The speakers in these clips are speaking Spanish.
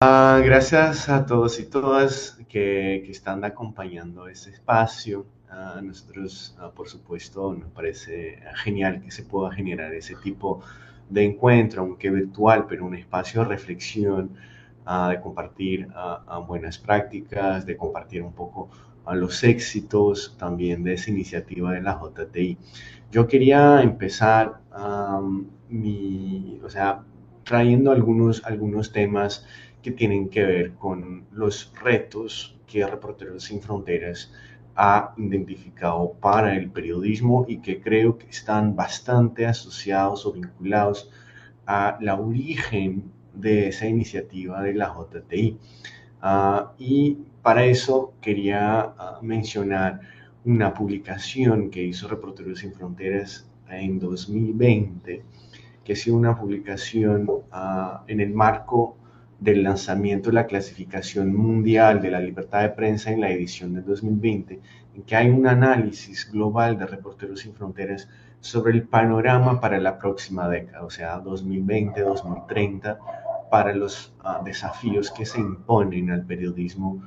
Gracias a todos y todas que están acompañando este espacio. A nosotros, por supuesto, nos parece genial que se pueda generar ese tipo de encuentro, aunque virtual, pero un espacio de reflexión, de compartir buenas prácticas, de compartir un poco los éxitos también de esa iniciativa de la JTI. Yo quería empezar o sea, trayendo algunos temas que tienen que ver con los retos que Reporteros Sin Fronteras ha identificado para el periodismo y que creo que están bastante asociados o vinculados a la origen de esa iniciativa de la JTI. Y para eso quería mencionar una publicación que hizo Reporteros Sin Fronteras en 2020, que ha sido una publicación en el marco del lanzamiento de la clasificación mundial de la libertad de prensa en la edición de 2020, en que hay un análisis global de Reporteros Sin Fronteras sobre el panorama para la próxima década, o sea, 2020-2030, para los desafíos que se imponen al periodismo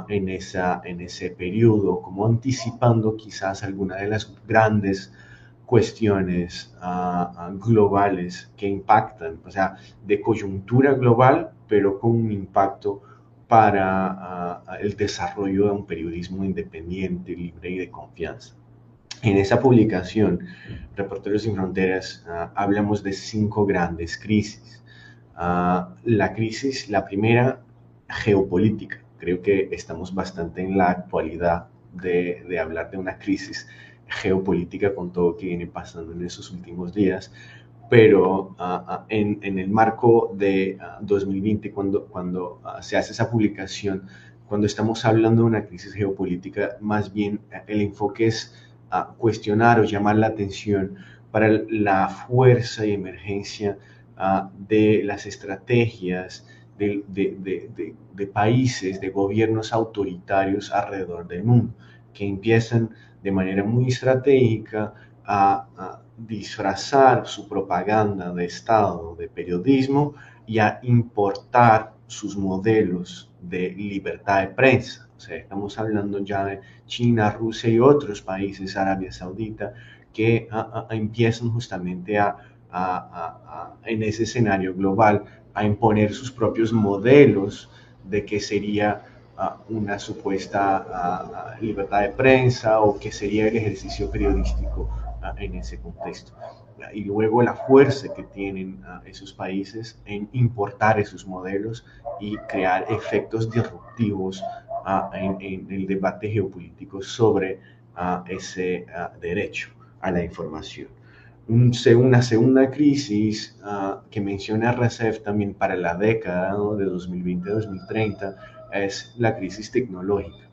en ese periodo, como anticipando quizás algunas de las grandes cuestiones globales que impactan, o sea, de coyuntura global, pero con un impacto para el desarrollo de un periodismo independiente, libre y de confianza. En esa publicación, Reporteros Sin Fronteras, hablamos de 5 grandes crisis. La primera, geopolítica. Creo que estamos bastante en la actualidad de hablar de una crisis geopolítica con todo lo que viene pasando en esos últimos días, pero en el marco de 2020, cuando se hace esa publicación, cuando estamos hablando de una crisis geopolítica, más bien el enfoque es cuestionar o llamar la atención para la fuerza y emergencia de las estrategias de países, de gobiernos autoritarios alrededor del mundo, que empiezan de manera muy estratégica a disfrazar su propaganda de Estado, de periodismo, y a importar sus modelos de libertad de prensa. O sea, estamos hablando ya de China, Rusia y otros países, Arabia Saudita, que empiezan justamente en ese escenario global a imponer sus propios modelos de qué sería una supuesta libertad de prensa o qué sería el ejercicio periodístico en ese contexto. Y luego la fuerza que tienen esos países en importar esos modelos y crear efectos disruptivos en el debate geopolítico sobre ese derecho a la información. Una segunda crisis que menciona RCEF también para la década, ¿no?, de 2020-2030 es la crisis tecnológica.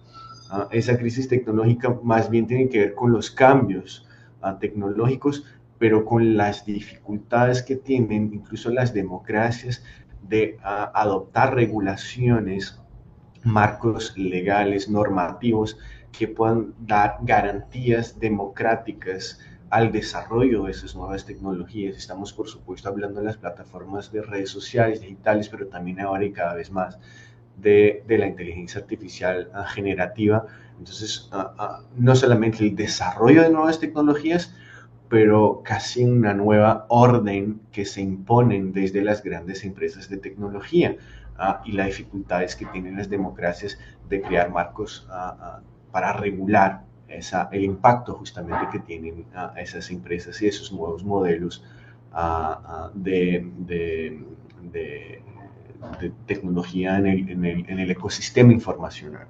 Esa crisis tecnológica más bien tiene que ver con los cambios tecnológicos, pero con las dificultades que tienen incluso las democracias de adoptar regulaciones, marcos legales, normativos, que puedan dar garantías democráticas al desarrollo de esas nuevas tecnologías. Estamos, por supuesto, hablando de las plataformas de redes sociales, digitales, pero también ahora y cada vez más de la inteligencia artificial generativa. Entonces, no solamente el desarrollo de nuevas tecnologías, pero casi una nueva orden que se imponen desde las grandes empresas de tecnología y las dificultades que tienen las democracias de crear marcos para regular el impacto justamente que tienen esas empresas y esos nuevos modelos de tecnología en el ecosistema informacional.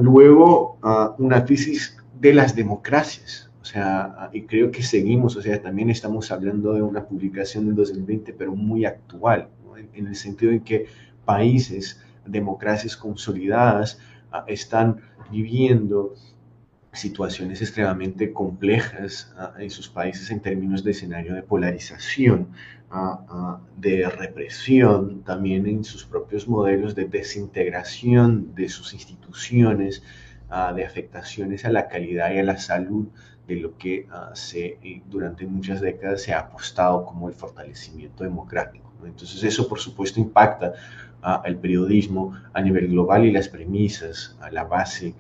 Luego, una crisis de las democracias. O sea, y creo que seguimos, o sea, también estamos hablando de una publicación del 2020, pero muy actual, ¿no? En el sentido en que países, democracias consolidadas, están viviendo situaciones extremadamente complejas en sus países en términos de escenario de polarización, de represión, también en sus propios modelos de desintegración de sus instituciones, de afectaciones a la calidad y a la salud de lo que durante muchas décadas se ha apostado como el fortalecimiento democrático, ¿no? Entonces eso por supuesto impacta el periodismo a nivel global y las premisas, a la base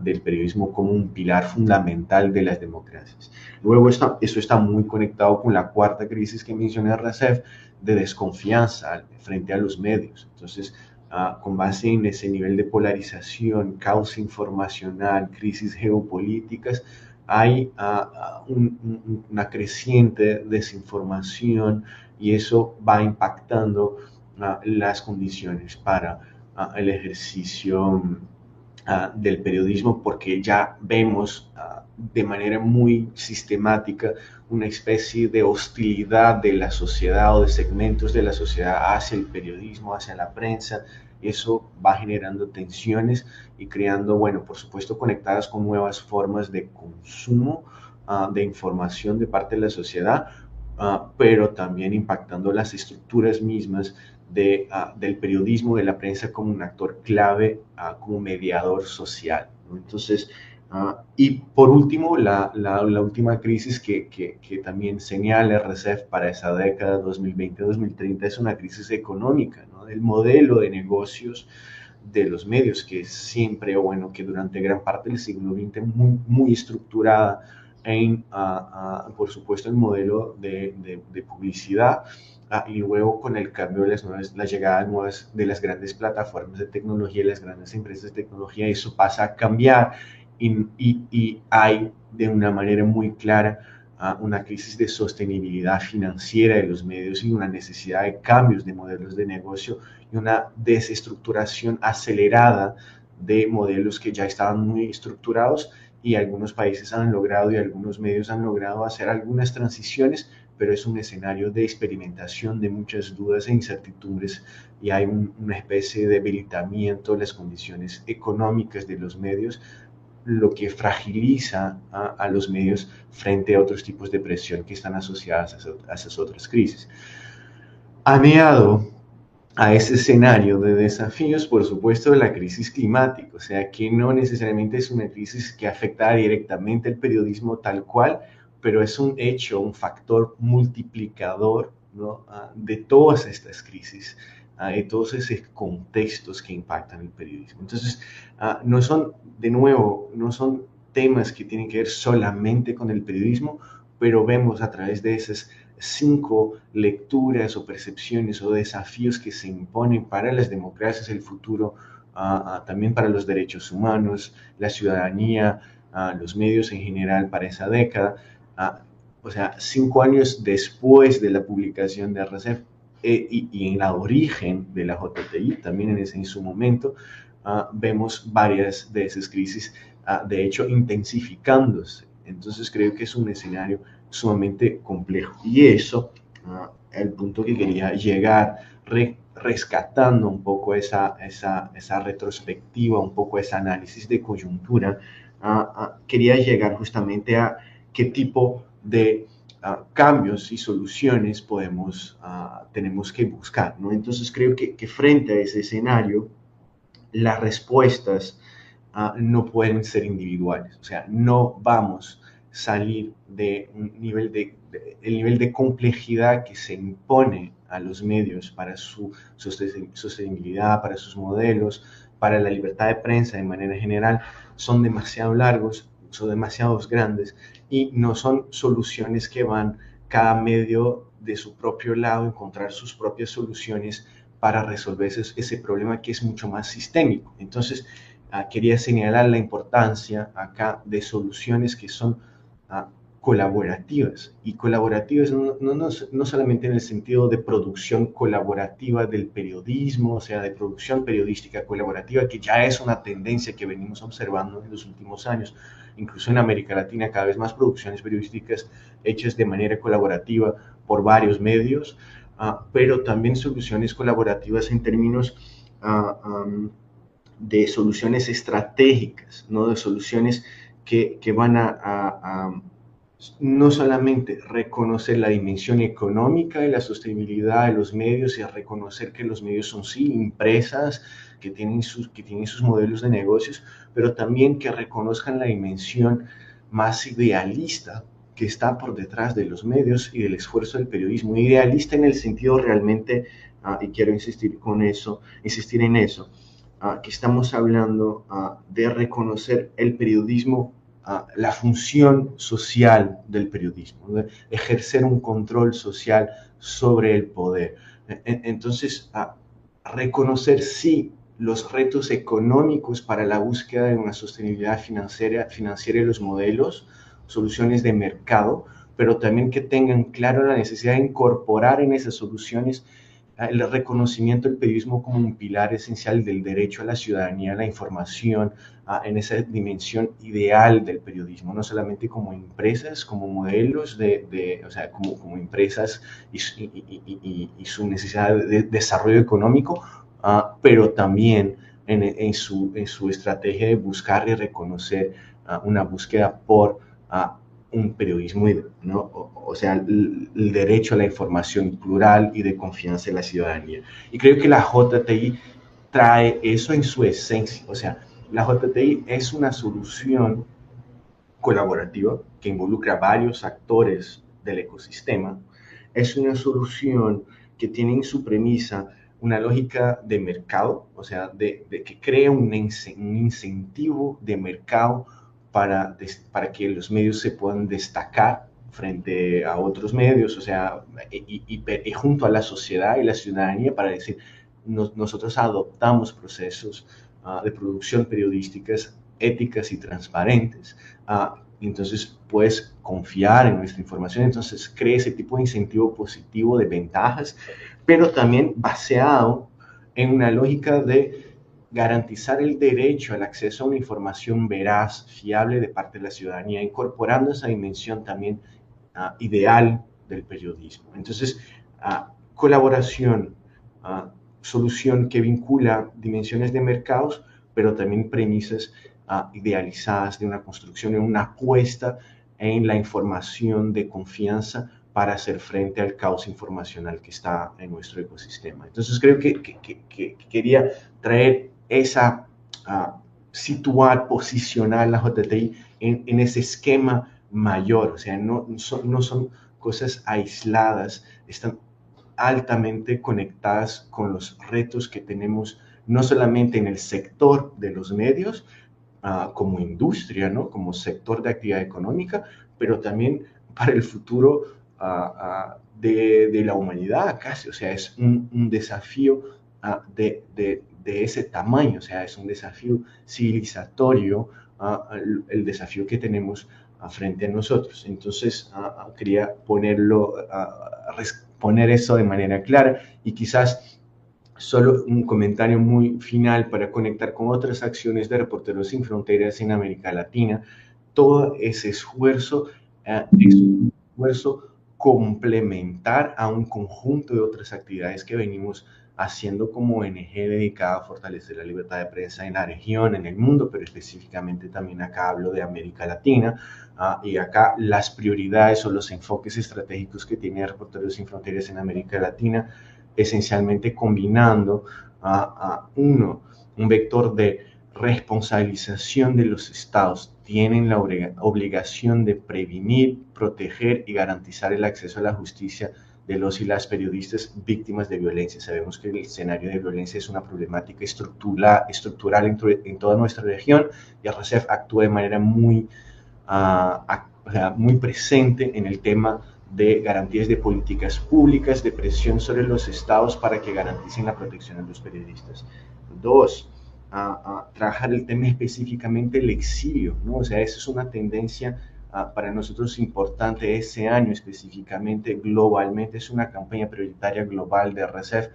del periodismo como un pilar fundamental de las democracias. Luego eso está muy conectado con la cuarta crisis que mencioné, Recep, de desconfianza frente a los medios. Entonces, con base en ese nivel de polarización, caos informacional, crisis geopolíticas, hay una creciente desinformación y eso va impactando las condiciones para el ejercicio del periodismo, porque ya vemos de manera muy sistemática una especie de hostilidad de la sociedad o de segmentos de la sociedad hacia el periodismo, hacia la prensa. Eso va generando tensiones y creando, bueno, por supuesto, conectadas con nuevas formas de consumo de información de parte de la sociedad, pero también impactando las estructuras mismas del periodismo, de la prensa como un actor clave, como mediador social, ¿no? Entonces, y por último, la última crisis que también señala RCEF para esa década 2020-2030 es una crisis económica, ¿no? Del modelo de negocios de los medios, que siempre, bueno, que durante gran parte del siglo XX muy estructurada en, por supuesto, el modelo de publicidad, y luego con el cambio de la llegada nuevas de las grandes plataformas de tecnología y las grandes empresas de tecnología, eso pasa a cambiar y hay de una manera muy clara una crisis de sostenibilidad financiera de los medios y una necesidad de cambios de modelos de negocio y una desestructuración acelerada de modelos que ya estaban muy estructurados, y algunos países han logrado y algunos medios han logrado hacer algunas transiciones, pero es un escenario de experimentación, de muchas dudas e incertidumbres, y hay una especie de debilitamiento de las condiciones económicas de los medios, lo que fragiliza a los medios frente a otros tipos de presión que están asociadas a esas otras crisis. Aneado a ese escenario de desafíos, por supuesto, la crisis climática, o sea, que no necesariamente es una crisis que afecta directamente al periodismo tal cual, pero es un hecho, un factor multiplicador, ¿no? De todas estas crisis, de todos esos contextos que impactan el periodismo. Entonces, no son, de nuevo, no son temas que tienen que ver solamente con el periodismo, pero vemos a través de esas 5 lecturas o percepciones o desafíos que se imponen para las democracias, el futuro, también para los derechos humanos, la ciudadanía, los medios en general para esa década. O sea, 5 años después de la publicación de RCEP, y en la origen de la JTI, también en su momento, vemos varias de esas crisis, de hecho, intensificándose. Entonces creo que es un escenario sumamente complejo. Y eso, el punto que quería llegar, rescatando un poco esa retrospectiva, un poco ese análisis de coyuntura, quería llegar justamente a qué tipo de cambios y soluciones tenemos que buscar, ¿no? Entonces creo que frente a ese escenario, las respuestas no pueden ser individuales, o sea, no vamos a salir de un nivel el nivel de complejidad que se impone a los medios para su sostenibilidad, para sus modelos, para la libertad de prensa de manera general, son demasiado largos, son demasiado grandes, y no son soluciones que van cada medio de su propio lado a encontrar sus propias soluciones para resolver ese problema que es mucho más sistémico. Entonces, quería señalar la importancia acá de soluciones que son colaborativas, y colaborativas no solamente en el sentido de producción colaborativa del periodismo, o sea, de producción periodística colaborativa, que ya es una tendencia que venimos observando en los últimos años, incluso en América Latina, cada vez más producciones periodísticas hechas de manera colaborativa por varios medios, pero también soluciones colaborativas en términos de soluciones estratégicas, ¿no? De soluciones que van a no solamente reconocer la dimensión económica y la sostenibilidad de los medios, y a reconocer que los medios son sí empresas que tienen sus modelos de negocios, pero también que reconozcan la dimensión más idealista que está por detrás de los medios y del esfuerzo del periodismo. Idealista en el sentido realmente, y quiero insistir en eso, que estamos hablando de reconocer el periodismo, la función social del periodismo, de ejercer un control social sobre el poder. Entonces, reconocer sí los retos económicos para la búsqueda de una sostenibilidad financiera y los modelos, soluciones de mercado, pero también que tengan claro la necesidad de incorporar en esas soluciones el reconocimiento del periodismo como un pilar esencial del derecho a la ciudadanía, a la información, en esa dimensión ideal del periodismo, no solamente como empresas, como modelos, o sea, como empresas y su necesidad de desarrollo económico, pero también en su estrategia de buscar y reconocer una búsqueda por un periodismo, ¿no? O sea, el derecho a la información plural y de confianza en la ciudadanía. Y creo que la JTI trae eso en su esencia. O sea, la JTI es una solución colaborativa que involucra a varios actores del ecosistema. Es una solución que tiene en su premisa una lógica de mercado, o sea, de que crea un incentivo de mercado para que los medios se puedan destacar frente a otros medios, o sea, y junto a la sociedad y la ciudadanía para decir, nosotros adoptamos procesos de producción periodísticas éticas y transparentes. Entonces puedes confiar en nuestra información, entonces crea ese tipo de incentivo positivo de ventajas, pero también baseado en una lógica de garantizar el derecho al acceso a una información veraz, fiable de parte de la ciudadanía, incorporando esa dimensión también ideal del periodismo. Entonces, colaboración, solución que vincula dimensiones de mercados, pero también premisas idealizadas de una construcción, en una apuesta en la información de confianza para hacer frente al caos informacional que está en nuestro ecosistema. Entonces creo que quería traer esa, situar, posicionar la JTI en ese esquema mayor, o sea, no son cosas aisladas, están altamente conectadas con los retos que tenemos no solamente en el sector de los medios, como industria, ¿no? Como sector de actividad económica, pero también para el futuro de la humanidad casi, o sea, es un desafío de ese tamaño, o sea, es un desafío civilizatorio, el desafío que tenemos frente a nosotros. Entonces, quería poner eso de manera clara y quizás solo un comentario muy final para conectar con otras acciones de Reporteros Sin Fronteras en América Latina. Todo ese esfuerzo es un esfuerzo complementar a un conjunto de otras actividades que venimos haciendo como ONG dedicada a fortalecer la libertad de prensa en la región, en el mundo, pero específicamente también acá hablo de América Latina, y acá las prioridades o los enfoques estratégicos que tiene Reporteros Sin Fronteras en América Latina, esencialmente combinando un vector de responsabilización de los estados. Tienen la obligación de prevenir, proteger y garantizar el acceso a la justicia de los y las periodistas víctimas de violencia. Sabemos que el escenario de violencia es una problemática estructural en toda nuestra región y RCEF actúa de manera muy presente en el tema de garantías de políticas públicas, de presión sobre los estados para que garanticen la protección de los periodistas. Dos, trabajar el tema específicamente el exilio, ¿no? O sea, esa es una tendencia para nosotros importante ese año específicamente, globalmente, es una campaña prioritaria global de RCEF,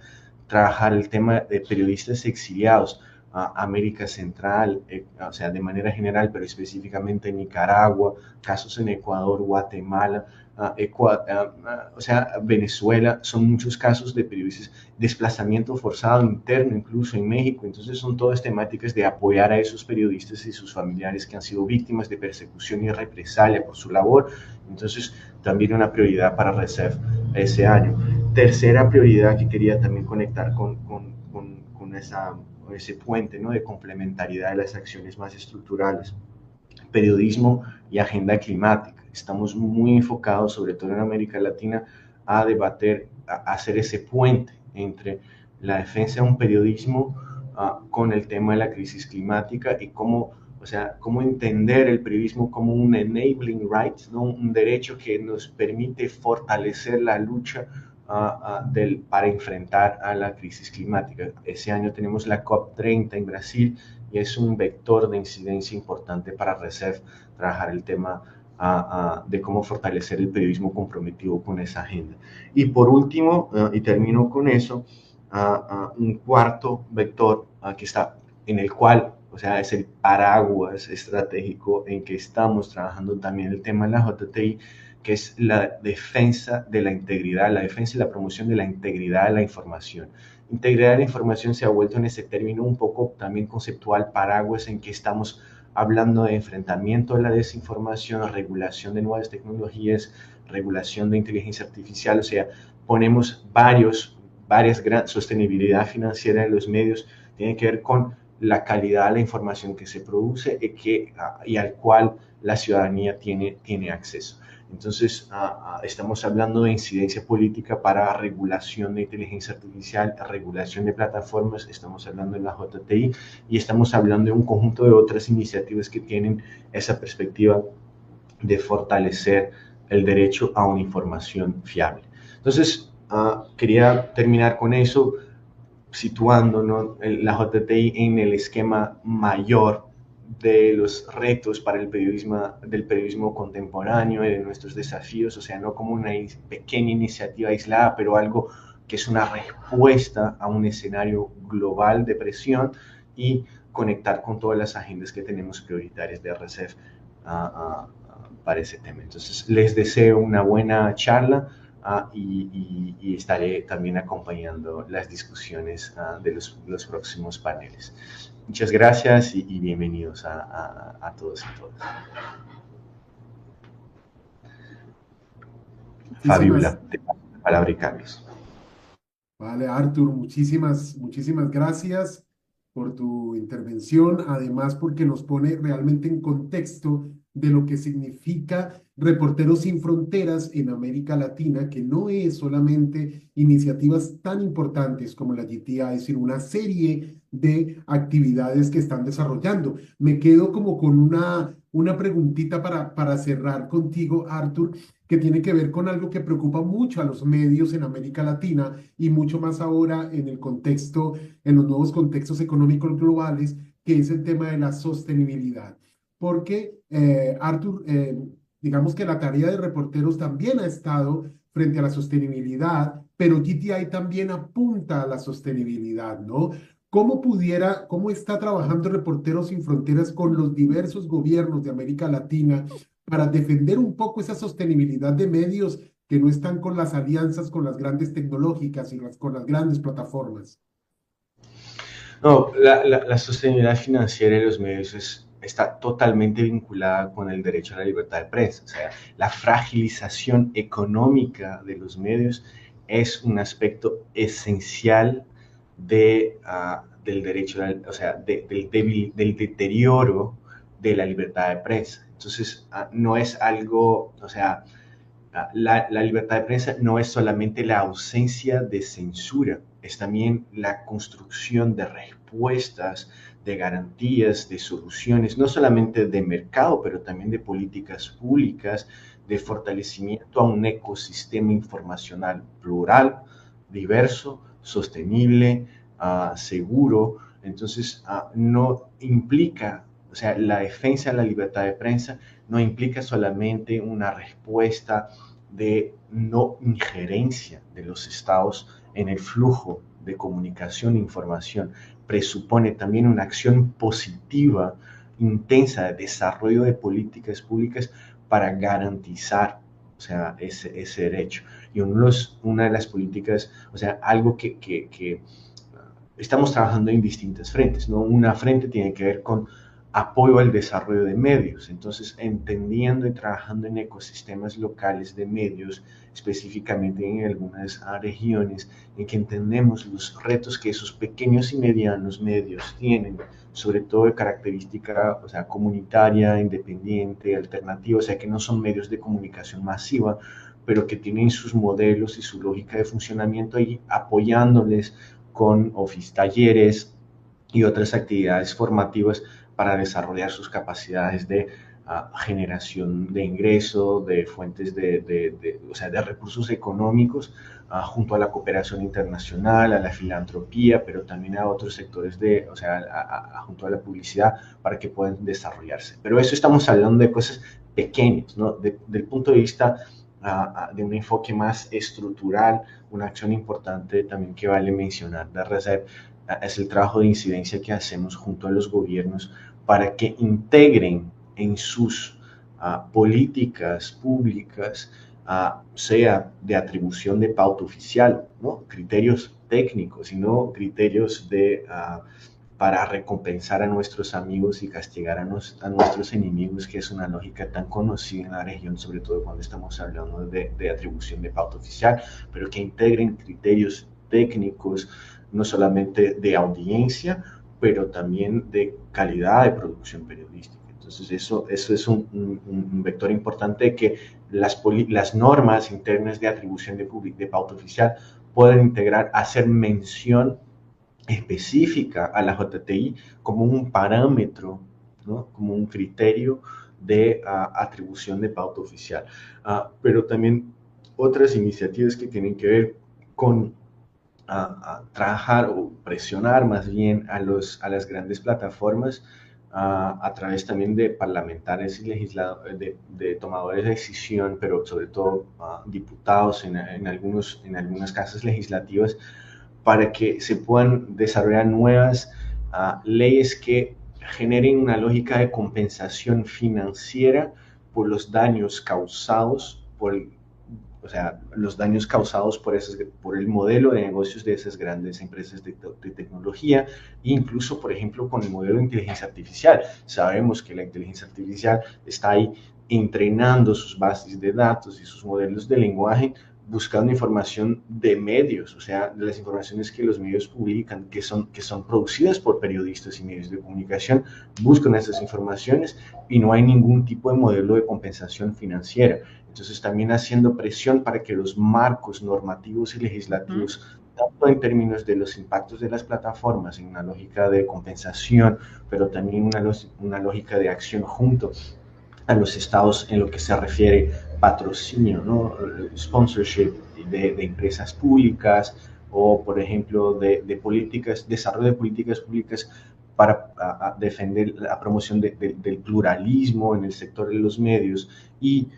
trabajar el tema de periodistas exiliados, América Central, o sea, de manera general, pero específicamente en Nicaragua, casos en Ecuador, Guatemala, o sea, Venezuela, son muchos casos de periodistas, desplazamiento forzado interno, incluso en México. Entonces son todas temáticas de apoyar a esos periodistas y sus familiares que han sido víctimas de persecución y represalia por su labor. Entonces también una prioridad para RCEF ese año. Tercera prioridad que quería también conectar con ese puente, ¿no?, de complementariedad de las acciones más estructurales. periodismo y agenda climática. Estamos muy enfocados, sobre todo en América Latina, a debater, a hacer ese puente entre la defensa de un periodismo con el tema de la crisis climática y cómo, o sea, cómo entender el periodismo como un enabling right, ¿no? Un derecho que nos permite fortalecer la lucha para enfrentar a la crisis climática. Ese año tenemos la COP30 en Brasil y es un vector de incidencia importante para RECEF trabajar el tema de cómo fortalecer el periodismo comprometido con esa agenda. Y por último, y termino con eso, un cuarto vector que está en el cual, o sea, es el paraguas estratégico en que estamos trabajando también el tema de la JTI, que es la defensa de la integridad, la defensa y la promoción de la integridad de la información. Integridad de la información se ha vuelto en ese término un poco también conceptual, paraguas en que estamos hablando de enfrentamiento a la desinformación, regulación de nuevas tecnologías, regulación de inteligencia artificial, o sea, ponemos varias sostenibilidad financiera de los medios, tiene que ver con la calidad de la información que se produce y al cual la ciudadanía tiene acceso. Entonces, estamos hablando de incidencia política para regulación de inteligencia artificial, regulación de plataformas, estamos hablando de la JTI y estamos hablando de un conjunto de otras iniciativas que tienen esa perspectiva de fortalecer el derecho a una información fiable. Entonces, quería terminar con eso, situando, ¿no?, la JTI en el esquema mayor de los retos para del periodismo contemporáneo y de nuestros desafíos, o sea, no como una pequeña iniciativa aislada, pero algo que es una respuesta a un escenario global de presión y conectar con todas las agendas que tenemos prioritarias de RCEF para ese tema. Entonces, les deseo una buena charla y estaré también acompañando las discusiones de los próximos paneles. Muchas gracias y bienvenidos a todos y todas. Fabiola, te paso la palabra y Carlos. Vale, Arthur, muchísimas gracias por tu intervención, además porque nos pone realmente en contexto de lo que significa Reporteros Sin Fronteras en América Latina, que no es solamente iniciativas tan importantes como la GTI, sino una serie de actividades que están desarrollando. Me quedo como con una preguntita para cerrar contigo, Arthur, que tiene que ver con algo que preocupa mucho a los medios en América Latina y mucho más ahora en el contexto, en los nuevos contextos económicos globales, que es el tema de la sostenibilidad. Porque, Arthur, digamos que la tarea de reporteros también ha estado frente a la sostenibilidad, pero GTI también apunta a la sostenibilidad, ¿no? ¿Cómo está trabajando Reporteros Sin Fronteras con los diversos gobiernos de América Latina para defender un poco esa sostenibilidad de medios que no están con las alianzas con las grandes tecnológicas y con las grandes plataformas? No, la sostenibilidad financiera de los medios está totalmente vinculada con el derecho a la libertad de prensa. O sea, la fragilización económica de los medios es un aspecto esencial del derecho, o sea, del deterioro de la libertad de prensa. Entonces, no es algo, o sea, la libertad de prensa no es solamente la ausencia de censura, es también la construcción de respuestas, de garantías, de soluciones, no solamente de mercado, pero también de políticas públicas, de fortalecimiento a un ecosistema informacional plural, diverso, sostenible, seguro. Entonces, no implica, o sea, la defensa de la libertad de prensa no implica solamente una respuesta de no injerencia de los estados en el flujo de comunicación e información, presupone también una acción positiva, intensa, de desarrollo de políticas públicas para garantizar, o sea, ese derecho. Y una de las políticas, o sea, algo que estamos trabajando en distintas frentes, ¿no? Una frente tiene que ver con apoyo al desarrollo de medios. Entonces, entendiendo y trabajando en ecosistemas locales de medios, específicamente en algunas regiones en que entendemos los retos que esos pequeños y medianos medios tienen, sobre todo de característica, o sea, comunitaria, independiente, alternativa, o sea, que no son medios de comunicación masiva, pero que tienen sus modelos y su lógica de funcionamiento ahí, apoyándoles con office talleres y otras actividades formativas para desarrollar sus capacidades de generación de ingreso, de fuentes o sea, de recursos económicos, junto a la cooperación internacional, a la filantropía, pero también a otros sectores o sea, junto a la publicidad, para que puedan desarrollarse. Pero eso estamos hablando de cosas pequeñas, ¿no? Del punto de vista de un enfoque más estructural, una acción importante también que vale mencionar de RCEP es el trabajo de incidencia que hacemos junto a los gobiernos para que integren en sus políticas públicas, sea de atribución de pauta oficial, ¿no? Criterios técnicos y no criterios para recompensar a nuestros amigos y castigar a nuestros enemigos, que es una lógica tan conocida en la región, sobre todo cuando estamos hablando de atribución de pauta oficial, pero que integren criterios técnicos, no solamente de audiencia, pero también de calidad de producción periodística. Entonces, eso es un vector importante de que las normas internas de atribución de pauta oficial pueden integrar, hacer mención específica a la JTI como un parámetro, ¿no? Como un criterio de atribución de pauta oficial. Pero también otras iniciativas que tienen que ver con trabajar o presionar más bien a las grandes plataformas a través también de parlamentarios y legisladores, de tomadores de decisión, pero sobre todo diputados en algunas casas legislativas, para que se puedan desarrollar nuevas leyes que generen una lógica de compensación financiera por los daños causados o sea, los daños causados por el modelo de negocios de esas grandes empresas de tecnología, incluso, por ejemplo, con el modelo de inteligencia artificial. Sabemos que la inteligencia artificial está ahí entrenando sus bases de datos y sus modelos de lenguaje buscando información de medios, o sea, de las informaciones que los medios publican, que son producidas por periodistas y medios de comunicación, buscan esas informaciones y no hay ningún tipo de modelo de compensación financiera. Entonces, también haciendo presión para que los marcos normativos y legislativos, tanto en términos de los impactos de las plataformas, en una lógica de compensación, pero también una lógica de acción junto a los estados en lo que se refiere patrocinio, ¿no? Sponsorship de empresas públicas o, por ejemplo, de políticas, desarrollo de políticas públicas para defender la promoción del pluralismo en el sector de los medios y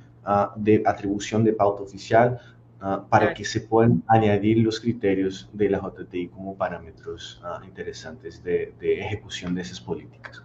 de atribución de pauta oficial para Claro. que se puedan añadir los criterios de la JTI como parámetros interesantes de ejecución de esas políticas.